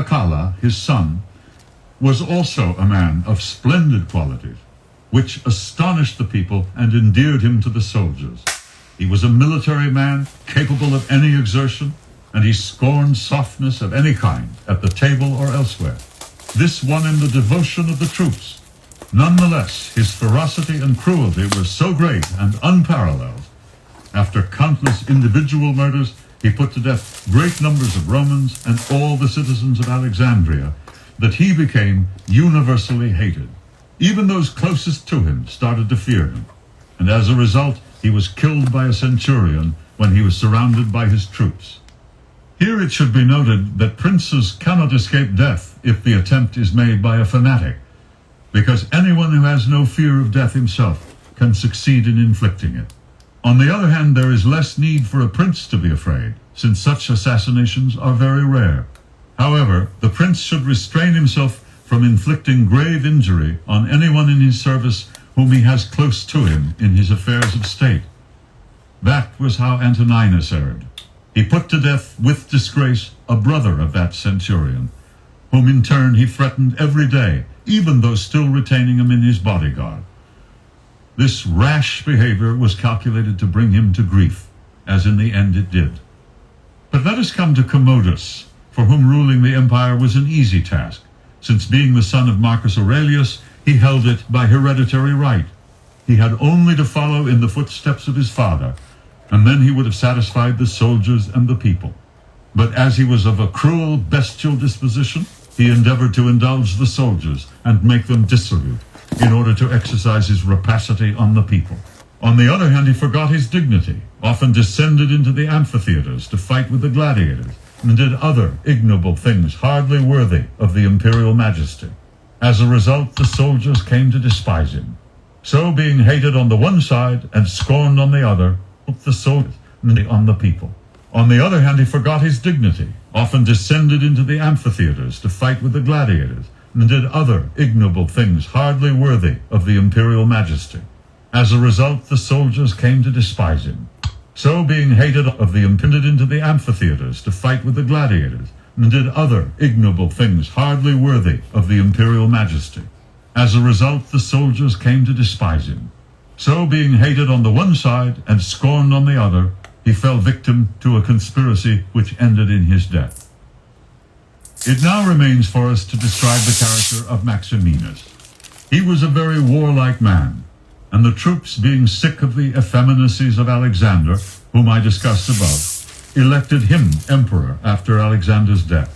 Caracalla, his son, was also a man of splendid qualities, which astonished the people and endeared him to the soldiers. He was a military man, capable of any exertion, and he scorned softness of any kind, at the table or elsewhere. This won him the devotion of the troops. Nonetheless, his ferocity and cruelty were so great and unparalleled. After countless individual murders, he put to death great numbers of Romans and all the citizens of Alexandria, that he became universally hated. Even those closest to him started to fear him, and as a result, he was killed by a centurion when he was surrounded by his troops. Here it should be noted that princes cannot escape death if the attempt is made by a fanatic, because anyone who has no fear of death himself can succeed in inflicting it. On the other hand, there is less need for a prince to be afraid, since such assassinations are very rare. However, the prince should restrain himself from inflicting grave injury on anyone in his service whom he has close to him in his affairs of state. That was how Antoninus erred. He put to death with disgrace a brother of that centurion, whom in turn he threatened every day, even though still retaining him in his bodyguard. This rash behavior was calculated to bring him to grief, as in the end it did. But let us come to Commodus, for whom ruling the empire was an easy task, since being the son of Marcus Aurelius, he held it by hereditary right. He had only to follow in the footsteps of his father, and then he would have satisfied the soldiers and the people. But as he was of a cruel, bestial disposition, he endeavored to indulge the soldiers and make them dissolute, in order to exercise his rapacity on the people. On the other hand, he forgot his dignity, often descended into the amphitheaters to fight with the gladiators, and did other ignoble things hardly worthy of the imperial majesty. As a result, the soldiers came to despise him. So, being hated on the one side and scorned on the other, the soldiers on the people. On the other hand, he forgot his dignity, often descended into the amphitheaters to fight with the gladiators, and did other ignoble things hardly worthy of the imperial majesty. As a result, the soldiers came to despise him. So, being hated of the impended into the amphitheaters to fight with the gladiators, and did other ignoble things hardly worthy of the imperial majesty. As a result, the soldiers came to despise him. So, being hated on the one side and scorned on the other, he fell victim to a conspiracy which ended in his death. It now remains for us to describe the character of Maximinus. He was a very warlike man, and the troops, being sick of the effeminacies of Alexander, whom I discussed above, elected him emperor after Alexander's death.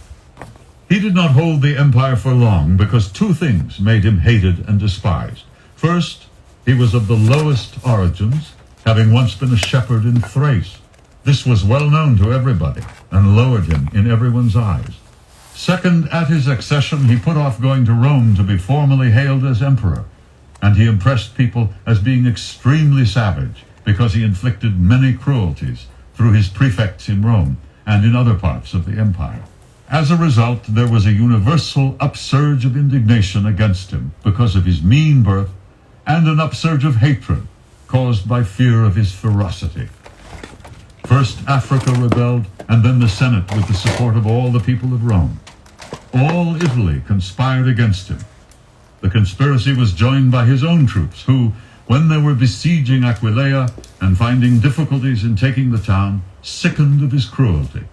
He did not hold the empire for long because two things made him hated and despised. First, he was of the lowest origins, having once been a shepherd in Thrace. This was well known to everybody, and lowered him in everyone's eyes. Second, at his accession, he put off going to Rome to be formally hailed as emperor, and he impressed people as being extremely savage, because he inflicted many cruelties through his prefects in Rome and in other parts of the empire. As a result, there was a universal upsurge of indignation against him because of his mean birth, and an upsurge of hatred caused by fear of his ferocity. First Africa rebelled, and then the Senate with the support of all the people of Rome. All Italy conspired against him. The conspiracy was joined by his own troops, who, when they were besieging Aquileia and finding difficulties in taking the town, sickened of his cruelty.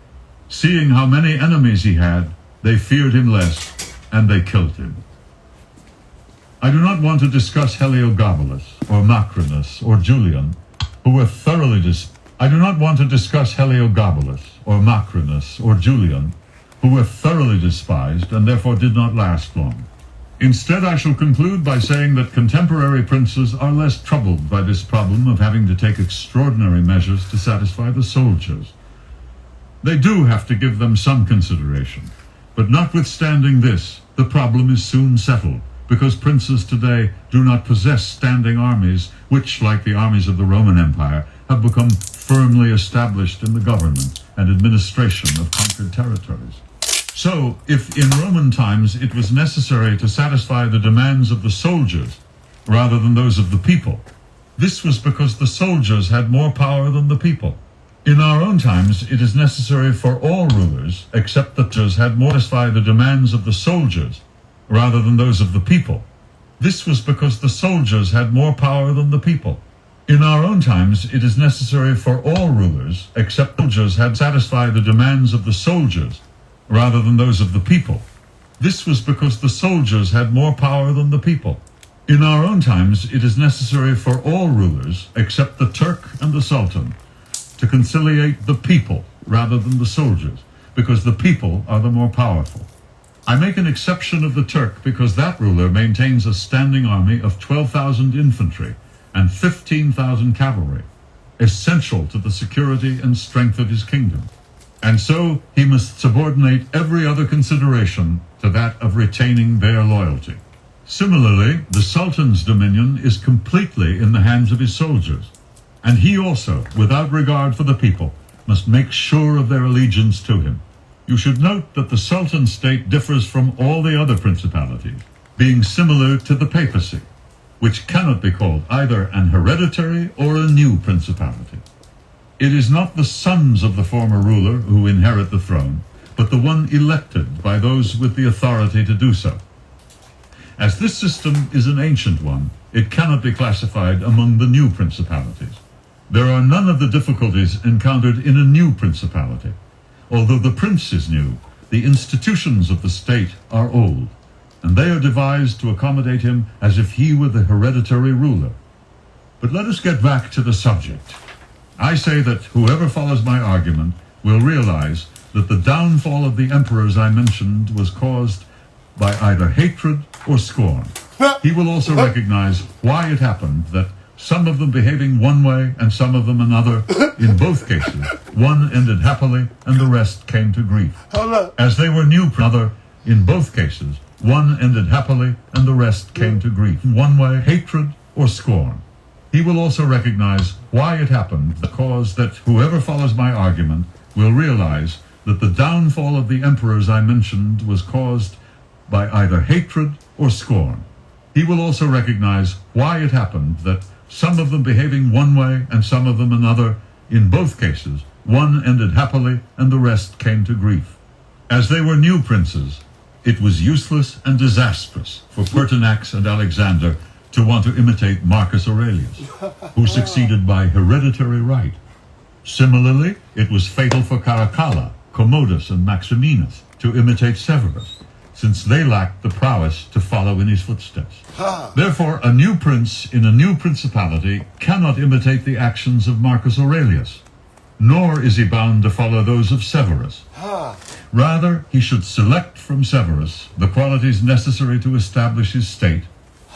Seeing how many enemies he had, they feared him less, and they killed him. I do not want to discuss Heliogabalus, or Macrinus, or Julian, who were thoroughly despised and therefore did not last long. Instead, I shall conclude by saying that contemporary princes are less troubled by this problem of having to take extraordinary measures to satisfy the soldiers. They do have to give them some consideration, but notwithstanding this, the problem is soon settled, because princes today do not possess standing armies which, like the armies of the Roman Empire, have become firmly established in the government and administration of conquered territories. So, if in Roman times it was necessary to satisfy the demands of the soldiers rather than those of the people, this was because the soldiers had more power than the people, In our own times, it is necessary for all rulers, except that those had more to satisfy the demands of the soldiers rather than those of the people. This was because the soldiers had more power than the people. In our own times, it is necessary for all rulers, except soldiers had to satisfy the demands of the soldiers rather than those of the people. This was because the soldiers had more power than the people. In our own times, it is necessary for all rulers, except the Turk and the Sultan, to conciliate the people rather than the soldiers, because the people are the more powerful. I make an exception of the Turk because that ruler maintains a standing army of 12,000 infantry and 15,000 cavalry, essential to the security and strength of his kingdom. And so he must subordinate every other consideration to that of retaining their loyalty. Similarly, the Sultan's dominion is completely in the hands of his soldiers, and he also, without regard for the people, must make sure of their allegiance to him. You should note that the Sultan's state differs from all the other principalities, being similar to the papacy, which cannot be called either an hereditary or a new principality. It is not the sons of the former ruler who inherit the throne, but the one elected by those with the authority to do so. As this system is an ancient one, it cannot be classified among the new principalities. There are none of the difficulties encountered in a new principality. Although the prince is new, the institutions of the state are old, and they are devised to accommodate him as if he were the hereditary ruler. But let us get back to the subject. I say that whoever follows my argument will realize that the downfall of the emperors I mentioned was caused by either hatred or scorn. He will also recognize why it happened that some of them behaving one way and some of them another, in both cases, one ended happily and the rest came to grief. As they were new another, in both cases, one ended happily and the rest came to grief. One way, hatred or scorn. He will also recognize why it happened, the cause that whoever follows my argument will realize that the downfall of the emperors I mentioned was caused by either hatred or scorn. He will also recognize why it happened that some of them behaving one way and some of them another, in both cases, one ended happily and the rest came to grief. As they were new princes, it was useless and disastrous for Pertinax and Alexander to want to imitate Marcus Aurelius, who succeeded by hereditary right. Similarly, it was fatal for Caracalla, Commodus, and Maximinus to imitate Severus, since they lacked the prowess to follow in his footsteps. Therefore, a new prince in a new principality cannot imitate the actions of Marcus Aurelius, nor is he bound to follow those of Severus. Rather, he should select from Severus the qualities necessary to establish his state,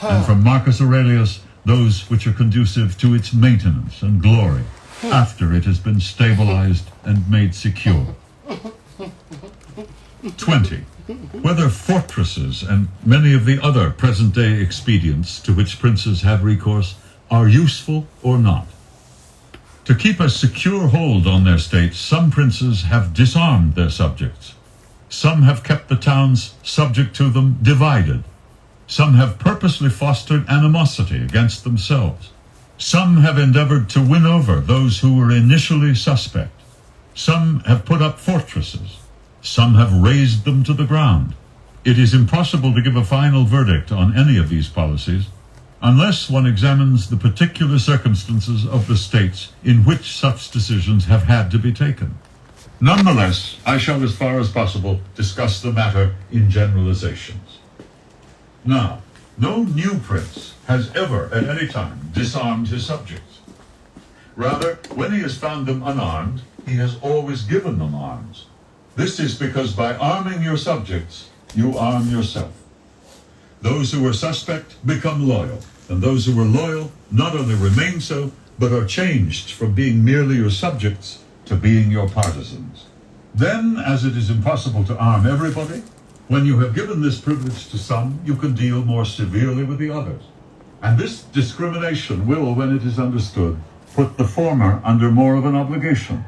and from Marcus Aurelius those which are conducive to its maintenance and glory after it has been stabilized and made secure. 20. Whether fortresses and many of the other present-day expedients to which princes have recourse are useful or not. To keep a secure hold on their states, some princes have disarmed their subjects. Some have kept the towns subject to them divided. Some have purposely fostered animosity against themselves. Some have endeavored to win over those who were initially suspect. Some have put up fortresses. Some have razed them to the ground. It is impossible to give a final verdict on any of these policies unless one examines the particular circumstances of the states in which such decisions have had to be taken. Nonetheless, I shall, as far as possible, discuss the matter in generalizations. Now, no new prince has ever at any time disarmed his subjects. Rather, when he has found them unarmed, he has always given them arms. This is because by arming your subjects, you arm yourself. Those who were suspect become loyal, and those who were loyal not only remain so, but are changed from being merely your subjects to being your partisans. Then, as it is impossible to arm everybody, when you have given this privilege to some, you can deal more severely with the others. And this discrimination will, when it is understood, put the former under more of an obligation.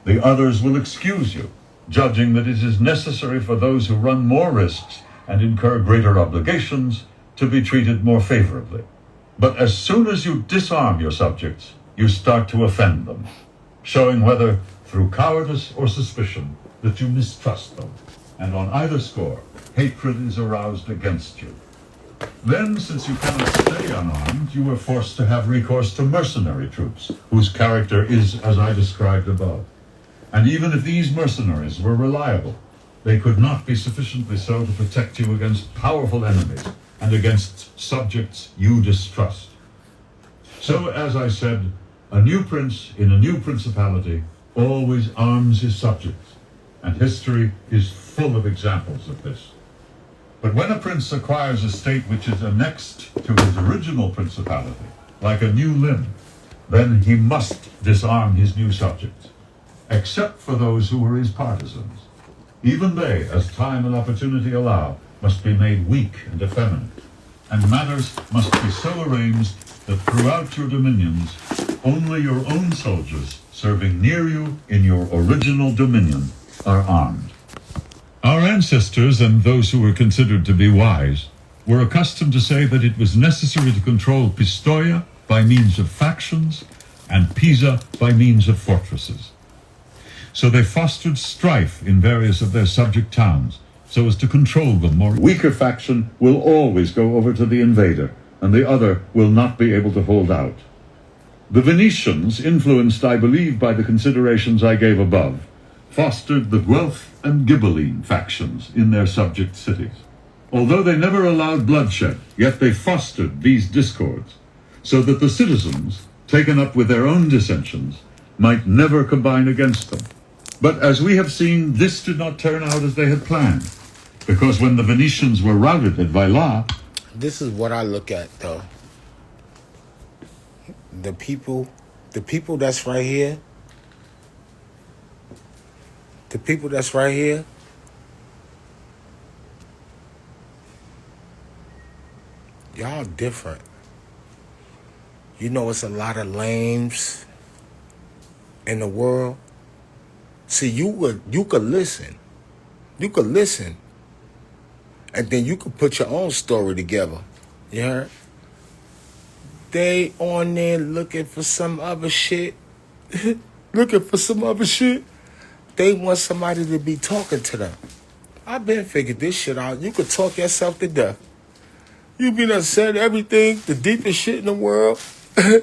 The others will excuse you, judging that it is necessary for those who run more risks and incur greater obligations to be treated more favorably. But as soon as you disarm your subjects, you start to offend them. showing whether through cowardice or suspicion that you mistrust them, and on either score, hatred is aroused against you. Then, since you cannot stay unarmed, you were forced to have recourse to mercenary troops, whose character is as I described above. And even if these mercenaries were reliable, they could not be sufficiently so to protect you against powerful enemies and against subjects you distrust. So, as I said, a new prince in a new principality always arms his subjects, and history is full of examples of this. But when a prince acquires a state which is annexed to his original principality, like a new limb, then he must disarm his new subjects, except for those who were his partisans. Even they, as time and opportunity allow, must be made weak and effeminate, and matters must be so arranged that throughout your dominions, only your own soldiers serving near you in your original dominion are armed. Our ancestors, and those who were considered to be wise, were accustomed to say that it was necessary to control Pistoia by means of factions and Pisa by means of fortresses. So they fostered strife in various of their subject towns, so as to control them more. Weaker faction will always go over to the invader, and the other will not be able to hold out. The Venetians, influenced, I believe, by the considerations I gave above, fostered the Guelph and Ghibelline factions in their subject cities. Although they never allowed bloodshed, yet they fostered these discords, so that the citizens, taken up with their own dissensions, might never combine against them. But as we have seen, this did not turn out as they had planned, because when the Venetians were routed at Vaila... This is what I look at, though. The people that's right here, y'all different. You know, it's a lot of lames in the world. See, you could listen. You could listen. And then you could put your own story together. You heard? They on there looking for some other shit. They want somebody to be talking to them. I've been figured this shit out. You could talk yourself to death. You be done said everything, the deepest shit in the world.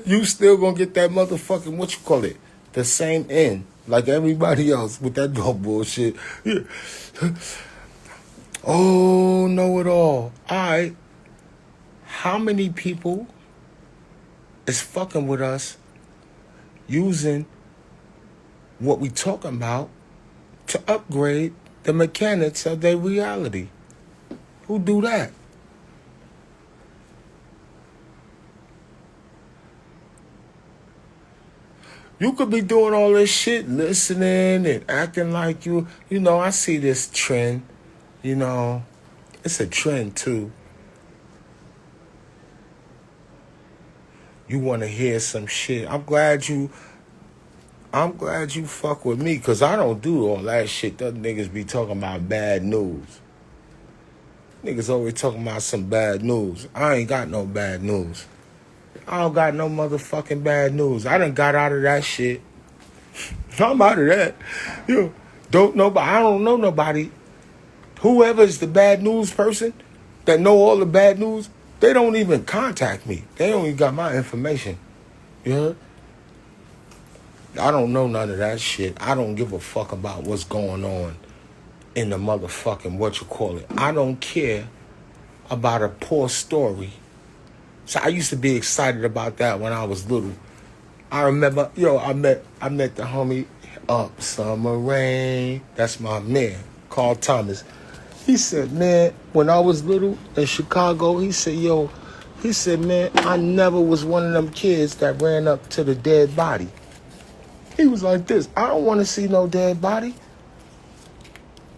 You still gonna get that motherfucking, what you call it? The same end. Like everybody else with that dog bullshit. Yeah. Oh, know it all. Alright. How many people is fucking with us using what we talking about to upgrade the mechanics of their reality? Who do that? You could be doing all this shit, listening and acting like you know, I see this trend, you know, it's a trend too. You want to hear some shit. I'm glad you fuck with me, because I don't do all that shit. Them niggas be talking about bad news. Niggas always talking about some bad news. I ain't got no bad news. I don't got no motherfucking bad news. I done got out of that shit. I'm out of that. I don't know nobody. Whoever's the bad news person that know all the bad news, they don't even contact me. They don't even got my information. You heard? I don't know none of that shit. I don't give a fuck about what's going on in the motherfucking I don't care about a poor story. So I used to be excited about that when I was little. I remember, I met the homie Up Summer Rain. That's my man, Carl Thomas. He said, man, when I was little in Chicago, he said, man, I never was one of them kids that ran up to the dead body. He was like this, I don't want to see no dead body.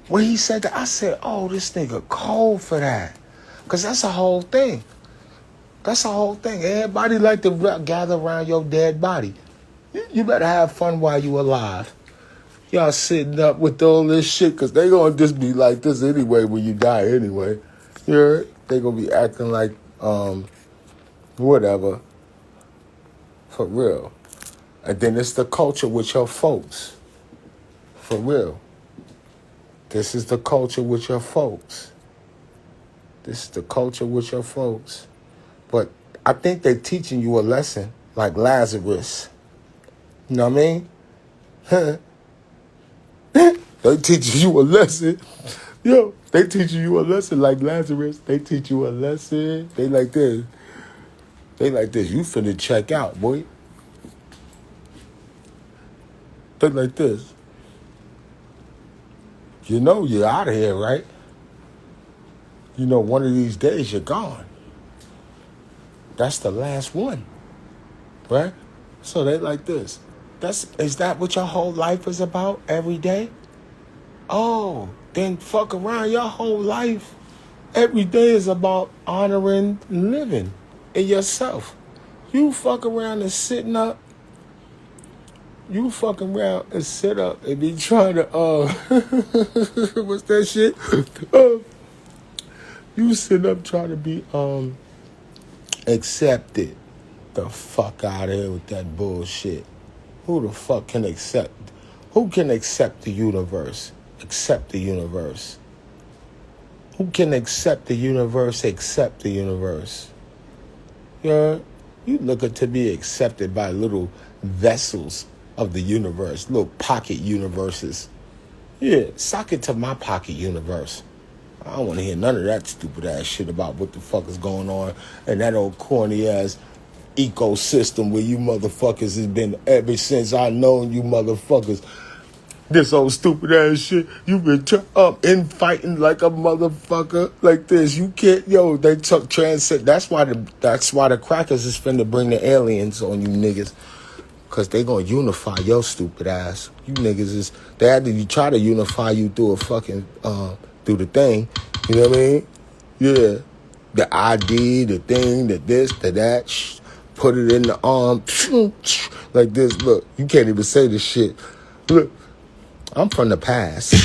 When he said that, I said, oh, this nigga cold for that. Because that's a whole thing. Everybody like to gather around your dead body. You better have fun while you alive. Y'all sitting up with all this shit, because they going to just be like this anyway when you die anyway. You heard? They going to be acting like, whatever. For real. And then it's the culture with your folks. For real. This is the culture with your folks. This is the culture with your folks. But I think they're teaching you a lesson like Lazarus. You know what I mean? They teaching you a lesson. Yo, they teaching you a lesson like Lazarus. They teach you a lesson. They like this. They like this. You finna check out, boy. They like this. You know you're out of here, right? You know one of these days you're gone. That's the last one, right? So they like this. Is that what your whole life is about every day? Oh, then fuck around. Your whole life, every day is about honoring living in yourself. You fuck around and sitting up. You fuck around and sit up and be trying to, what's that shit? You sit up trying to be, accepted. The fuck out of here with that bullshit. Who the fuck can accept? Who can accept the universe? Accept the universe. Who can accept the universe? Accept the universe. You looking to be accepted by little vessels of the universe, little pocket universes. Yeah, sock it to my pocket universe. I don't want to hear none of that stupid ass shit about what the fuck is going on and that old corny ass ecosystem where you motherfuckers has been ever since I known you motherfuckers. This old stupid ass shit. You've been infighting like a motherfucker like this. You can't, they took transit. That's why the crackers is finna bring the aliens on you niggas. Cause they gonna unify your stupid ass. You niggas they had to try to unify you through a fucking, through the thing. You know what I mean? Yeah. The ID, the thing, the this, the that. Put it in the arm. Like this. Look, you can't even say this shit. Look, I'm from the past. To take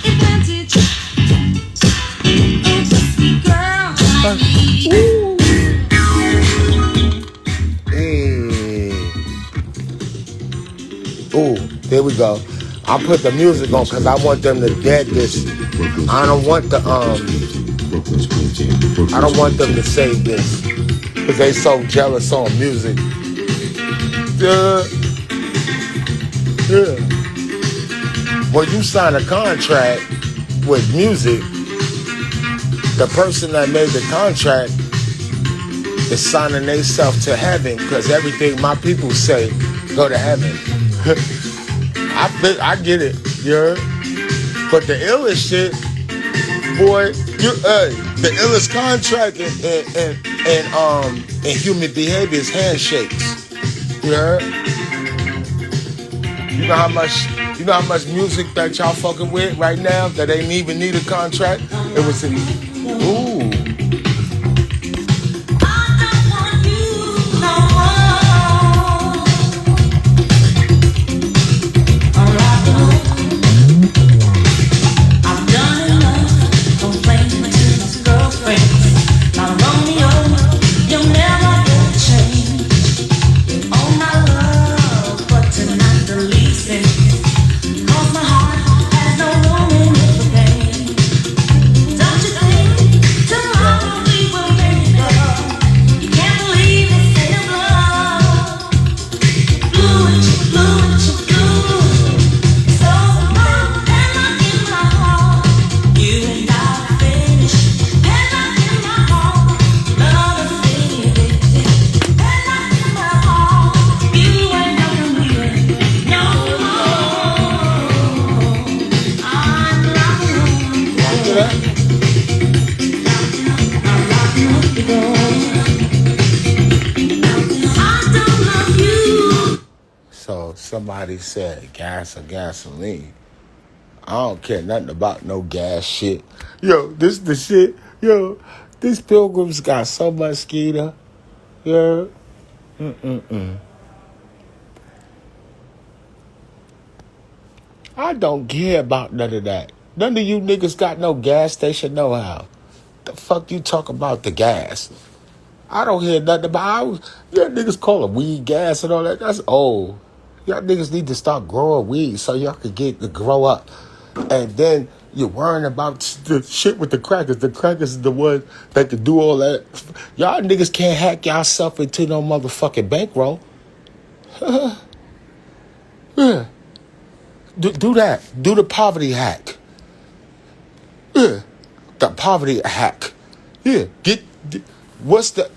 advantage of a sweet girl like me. Ooh, there we go. I put the music on because I want them to dead this. I don't want them to save this because they so jealous on music. Yeah. When you sign a contract with music, the person that made the contract is signing themselves to heaven because everything my people say go to heaven. I get it, yeah. But the illest shit, boy, the illest contract in human behavior is handshakes. You heard? You know how much music that y'all fucking with right now that ain't even need a contract? It was ooh. So somebody said gas or gasoline. I don't care nothing about no gas shit. Yo, this the shit. Yo, these pilgrims got so much skeeter. Yo. I don't care about none of that. None of you niggas got no gas station know-how. The fuck you talk about the gas? I don't hear nothing about. Y'all niggas call it weed gas and all that. That's old. Y'all niggas need to start growing weed so y'all can get to grow up. And then you're worrying about the shit with the crackers. The crackers is the one that can do all that. Y'all niggas can't hack yourself into no motherfucking bankroll. Yeah. Do that. Do the poverty hack. Yeah. The poverty hack. Yeah. What's the...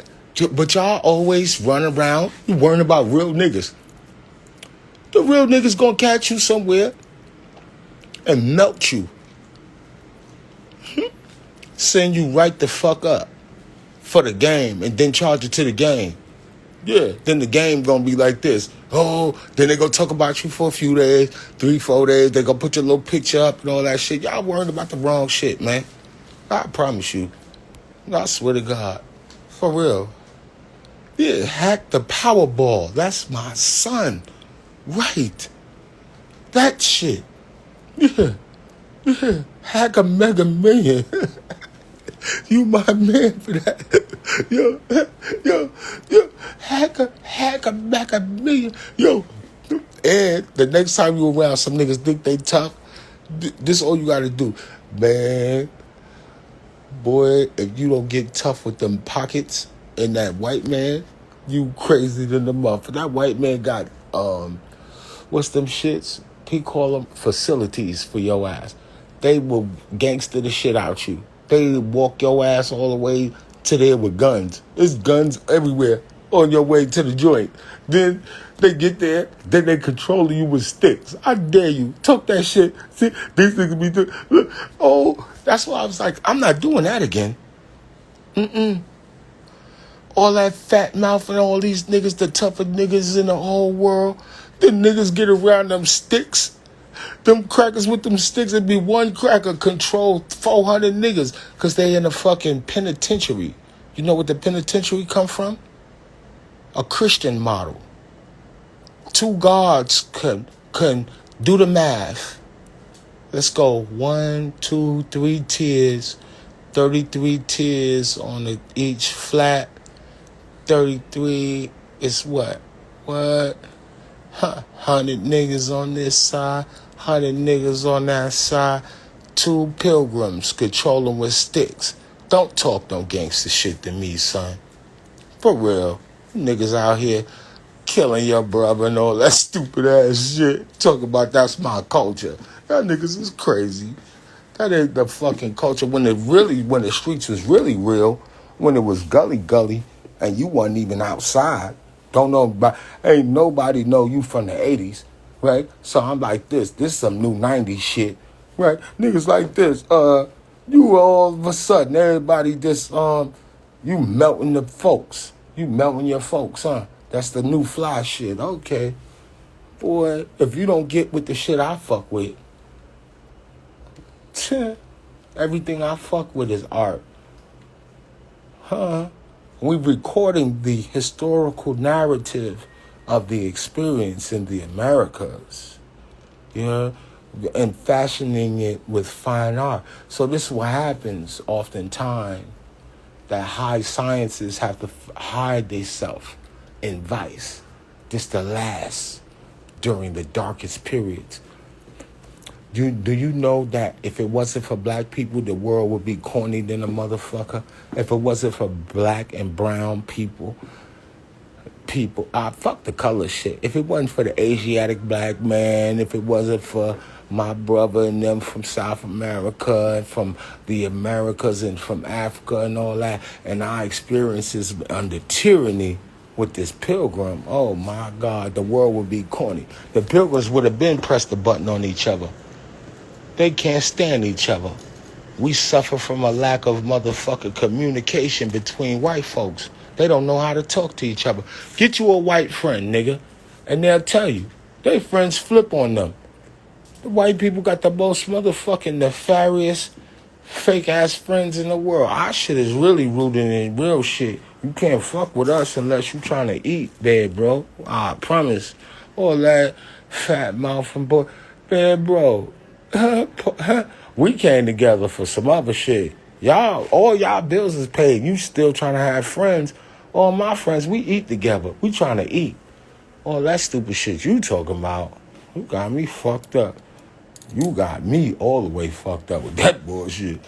But y'all always run around. You worrying about real niggas. The real niggas gonna catch you somewhere and melt you. Send you right the fuck up for the game and then charge it to the game. Yeah, then the game gonna be like this. Oh, then they gonna talk about you for a few days, 3-4 days. They gonna put your little picture up and all that shit. Y'all worrying about the wrong shit, man. I promise you. I swear to God. For real. Yeah, hack the Powerball. That's my son. Right. That shit. Yeah. Yeah. Hack a Mega Million. You my man for that. Yo. Hack a Mega Million. Yo. And the next time you around some niggas think they tough, this all you gotta do. Man, boy, if you don't get tough with them pockets and that white man, you crazy than the mother. That white man got, what's them shits? He call them facilities for your ass. They will gangster the shit out you. They walk your ass all the way to there with guns. There's guns everywhere on your way to the joint. Then they get there, then they control you with sticks. I dare you. Talk that shit. See, these niggas be doing. Look, oh, that's why I was like, I'm not doing that again. All that fat mouth and all these niggas, the toughest niggas in the whole world. The niggas get around them sticks. Them crackers with them sticks, it'd be one cracker control 400 niggas because they in a fucking penitentiary. You know what the penitentiary come from? A Christian model. 2 guards can do the math. Let's go 1, 2, 3 tiers. 33 tiers on each flat. 33 is what? What? 100 niggas on this side, 100 niggas on that side. 2 pilgrims controlling with sticks. Don't talk no gangster shit to me, son. For real. Niggas out here killing your brother and all that stupid ass shit. Talk about that's my culture. That niggas is crazy. That ain't the fucking culture. When the streets was really real, when it was gully, and you wasn't even outside. Don't know about, ain't nobody know you from the 80s, right? So I'm like this is some new 90s shit, right? Niggas like this, you all of a sudden, everybody just, you melting the folks. You melting your folks, huh? That's the new fly shit. Okay. Boy, if you don't get with the shit I fuck with, everything I fuck with is art. Huh? We're recording the historical narrative of the experience in the Americas, and fashioning it with fine art. So this is what happens oftentimes, that high sciences have to hide themselves in vice. This to last during the darkest periods. Do you know that if it wasn't for black people, the world would be corny than a motherfucker? If it wasn't for black and brown people, fuck the color shit. If it wasn't for the Asiatic black man, if it wasn't for my brother and them from South America and from the Americas and from Africa and all that, and our experiences under tyranny with this pilgrim, oh my God, the world would be corny. The pilgrims would have been pressed the button on each other. They can't stand each other. We suffer from a lack of motherfucking communication between white folks. They don't know how to talk to each other. Get you a white friend, nigga, and they'll tell you. Their friends flip on them. The white people got the most motherfucking nefarious, fake-ass friends in the world. Our shit is really rooted in real shit. You can't fuck with us unless you trying to eat there, bro. I promise. All that fat mouth and boy. Man, bro. We came together for some other shit. Y'all, all y'all bills is paid. You still trying to have friends All my friends, we eat together. We trying to eat. All that stupid shit you talking about, you got me fucked up. You got me all the way fucked up with that bullshit.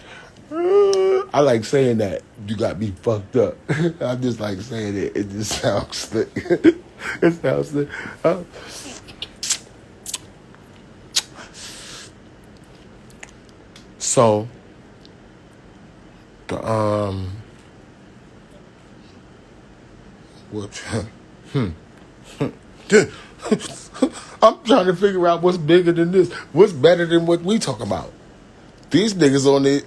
I like saying that. You got me fucked up. I just like saying it. It just sounds slick. It sounds slick. So, the what? I'm trying to figure out what's bigger than this. What's better than what we talk about? These niggas on it.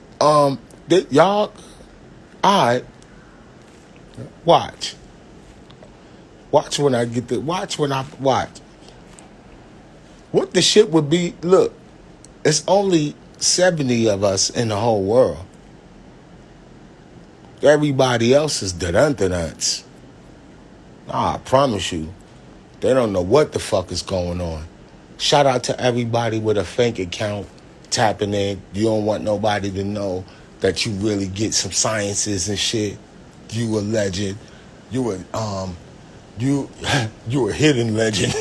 Y'all. Alright. Watch. Watch when I get the. Watch. What the shit would be? Look, it's only 70 of us in the whole world. Everybody else is dun-dun-duns. Nah, I promise you, they don't know what the fuck is going on. Shout out to everybody with a fake account tapping in. You don't want nobody to know that you really get some sciences and shit. You a legend. You a hidden legend.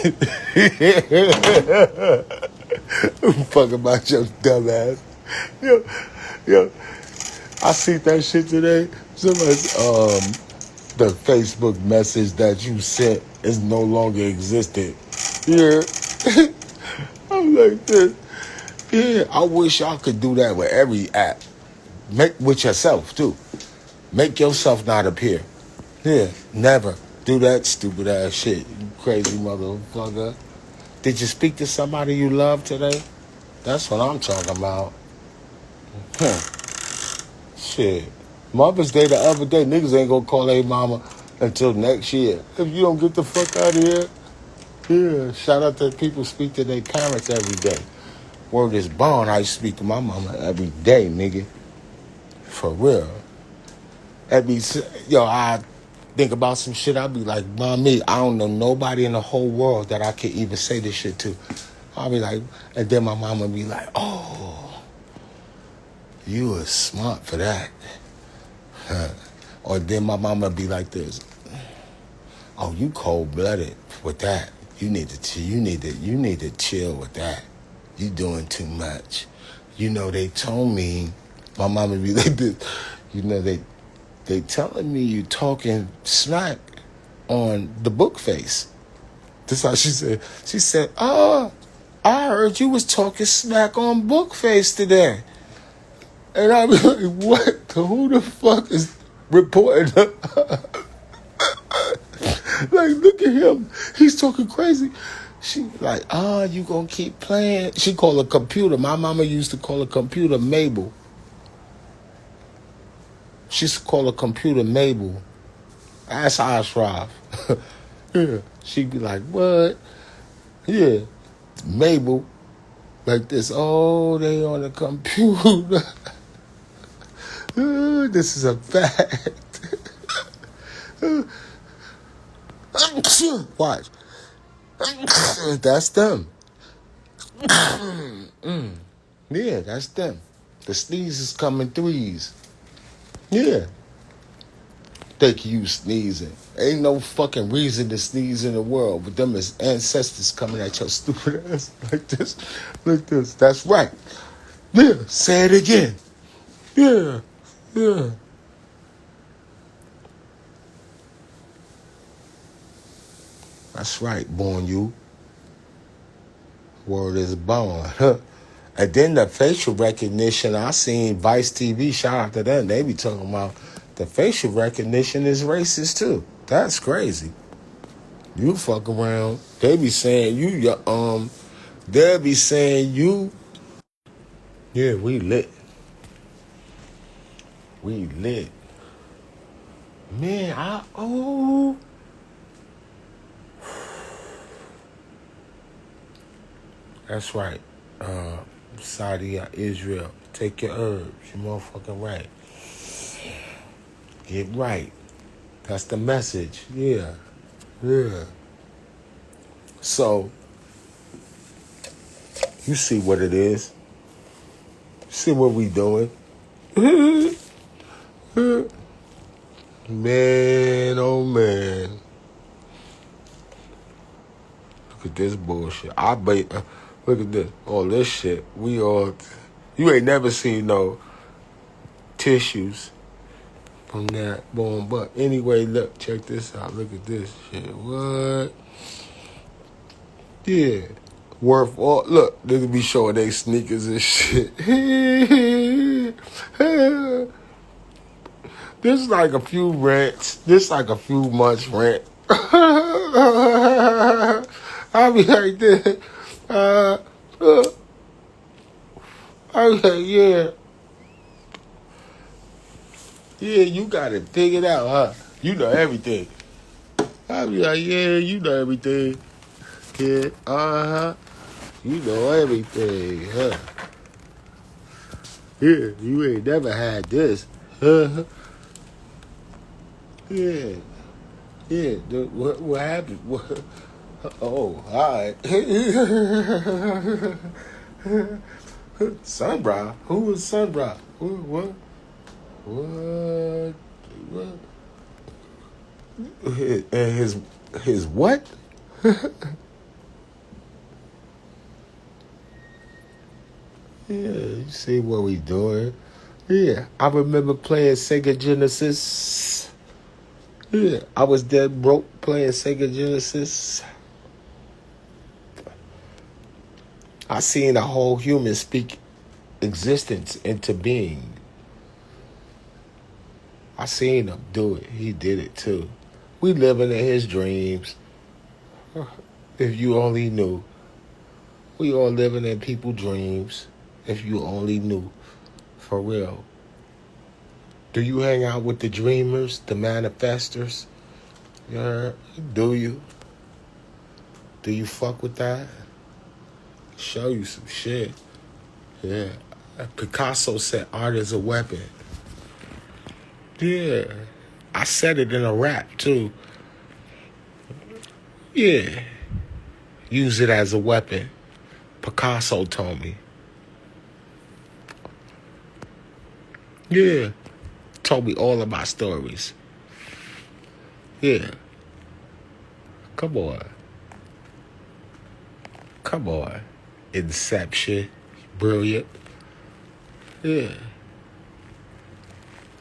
Fuck about your dumb ass. Yo, I see that shit today. Somebody, the Facebook message that you sent is no longer existent. Yeah. I'm like this. Yeah, I wish y'all could do that with every app. Make with yourself too. Make yourself not appear. Yeah, never do that stupid ass shit, you crazy motherfucker. Did you speak to somebody you love today? That's what I'm talking about. Shit. Mother's Day the other day, niggas ain't gonna call their mama until next year. If you don't get the fuck out of here, yeah. Shout out to people speak to their parents every day. Word is born, I speak to my mama every day, nigga. For real. I think about some shit, I be like, mommy, I don't know nobody in the whole world that I could even say this shit to. I'll be like, and then my mama be like, oh, you was smart for that. Or then my mama be like this, oh, you cold-blooded with that. You need to chill with that. You doing too much. You know, they told me, my mama be like this, you know, they telling me you talking smack on the book face. That's how she said. She said, oh, I heard you was talking smack on book face today. And I be like, what? Who the fuck is reporting? Like, look at him. He's talking crazy. She like, oh, you gonna keep playing. She called a computer. My mama used to call a computer Mabel. She used to call a computer Mabel. Ask Ashraf. Yeah. She'd be like, what? Yeah. Mabel. Like this. Oh, they on the computer. This is a fact. Watch. That's them. Yeah, that's them. The sneezes come in threes. Yeah. Think you sneezing. Ain't no fucking reason to sneeze in the world, but them is ancestors coming at your stupid ass like this. Like this. That's right. Yeah, say it again. Yeah. Yeah. That's right, born you. Word is born. And then the facial recognition, I seen Vice TV, shout out to them. They be talking about the facial recognition is racist too. That's crazy. You fuck around. They be saying they'll be saying you. Yeah, we lit. We lit. Man, That's right. Saudi, Israel, take your herbs. You motherfucking right. Get right. That's the message. Yeah. Yeah. So, you see what it is. See what we doing. Man, oh man. Look at this bullshit. Look at this. All this shit. You ain't never seen no tissues from that bone. But anyway, look, check this out. Look at this shit. What? Yeah. Worth all. Look, they be showing they sneakers and shit. This is like a few rents. This is like a few months rent. I be like this. I be like, yeah. Yeah, you got it figured out, huh? You know everything. I be like, yeah, you know everything. Kid, uh-huh. You know everything, huh? Yeah, you ain't never had this. Huh? Yeah. Yeah, what happened? What? Oh, all right. Sunbrow? Who was Sunbrow? What? What? His what? Yeah, you see what we doing. Yeah, I remember playing Sega Genesis. Yeah, I was dead broke playing Sega Genesis. I seen a whole human speak existence into being. I seen him do it. He did it too. We living in his dreams. If you only knew. We all living in people's dreams. If you only knew. For real. Do you hang out with the dreamers, the manifestors? Yeah, do you? Do you fuck with that? Show you some shit. Yeah. Picasso said art is a weapon. Yeah. I said it in a rap too. Yeah. Use it as a weapon. Picasso told me. Yeah. Told me all of my stories. Yeah. Come on. Come on. Inception. Brilliant. Yeah.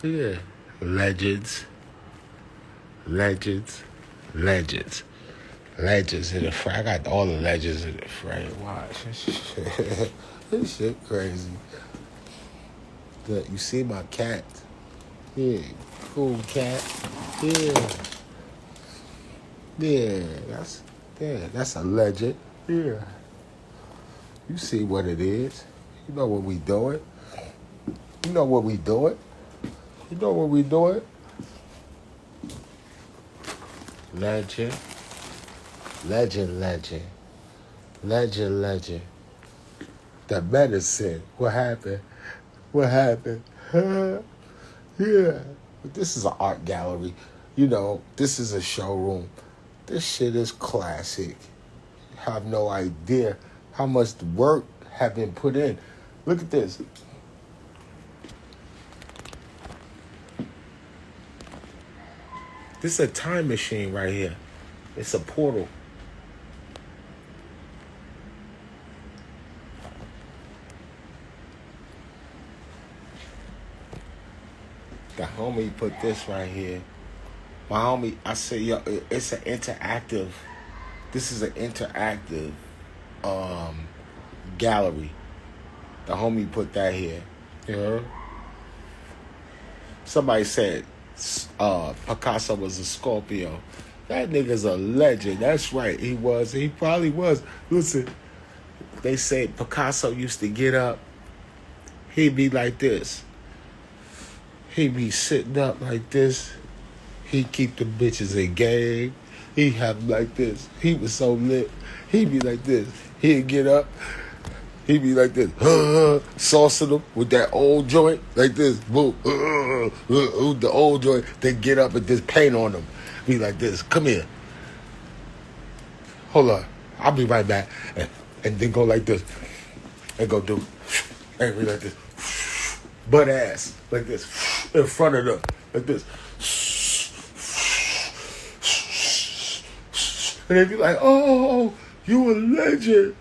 Yeah. Legends. Legends. Legends. Legends in the frame. I got all the legends in the frame. Watch. This shit crazy. Look, you see my cat? Yeah. Cool cat. Yeah. Yeah. That's a legend. Yeah. You see what it is. You know what we doing. You know what we doing. You know what we doing. Legend. Legend, legend. Legend, legend. The medicine. What happened? What happened? Yeah. But this is an art gallery. You know, this is a showroom. This shit is classic. You have no idea how much work have been put in. Look at this. This is a time machine right here. It's a portal. The homie put this right here. My homie, I said, yo, it's an interactive. This is an interactive gallery. The homie put that here. You know? Somebody said Picasso was a Scorpio. That nigga's a legend. That's right. He was. He probably was. Listen, they say Picasso used to get up. He'd be like this. He'd be sitting up like this. He'd keep the bitches in gang. He'd have them like this. He was so lit. He'd be like this. He'd get up. He'd be like this. Saucing them with that old joint. Like this. Boom. With the old joint. Then get up and just paint on them. Be like this. Come here. Hold on. I'll be right back. And then go like this. And go do. And be like this. Butt ass. Like this. In front of them. Like this. And they be like, oh, you a legend.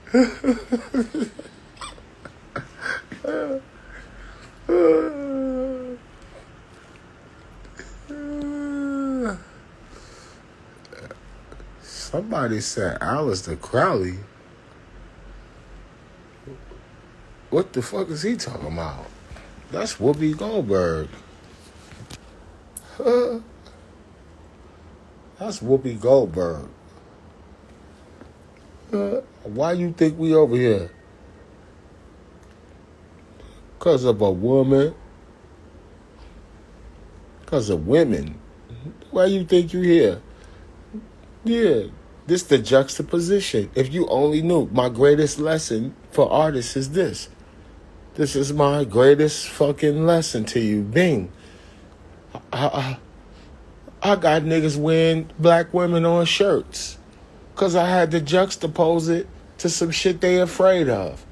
Somebody said Alistair Crowley. What the fuck is he talking about? That's Whoopi Goldberg. That's Whoopi Goldberg. Why you think we over here? Because of a woman? Because of women? Why you think you here? Yeah, this the juxtaposition. If you only knew, my greatest lesson for artists is this. This is my greatest fucking lesson to you. Bing. I got niggas wearing black women on shirts. Because I had to juxtapose it to some shit they afraid of.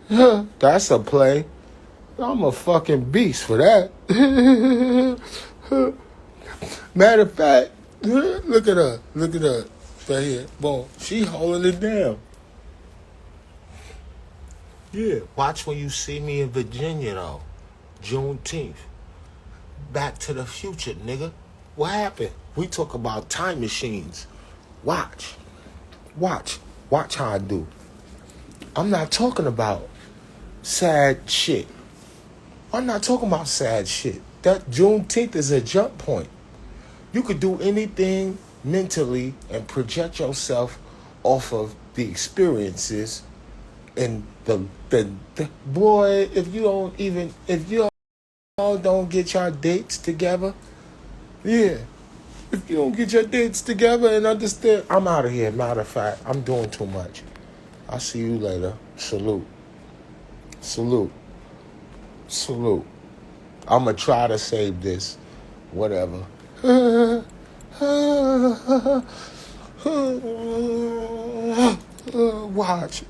That's a play. I'm a fucking beast for that. Matter of fact, look at her. Look at her. Right here. Boom. She holding it down. Yeah. Watch when you see me in Virginia, though. Juneteenth. Back to the Future, nigga. What happened? We talk about time machines. Watch. Watch. Watch how I do. I'm not talking about sad shit. I'm not talking about sad shit. That Juneteenth is a jump point. You could do anything mentally and project yourself off of the experiences and the boy, if you all don't get your dates together, yeah. If you don't get your dates together and understand, I'm out of here. Matter of fact, I'm doing too much. I'll see you later. Salute. Salute. Salute. I'm going to try to save this. Whatever. Watch.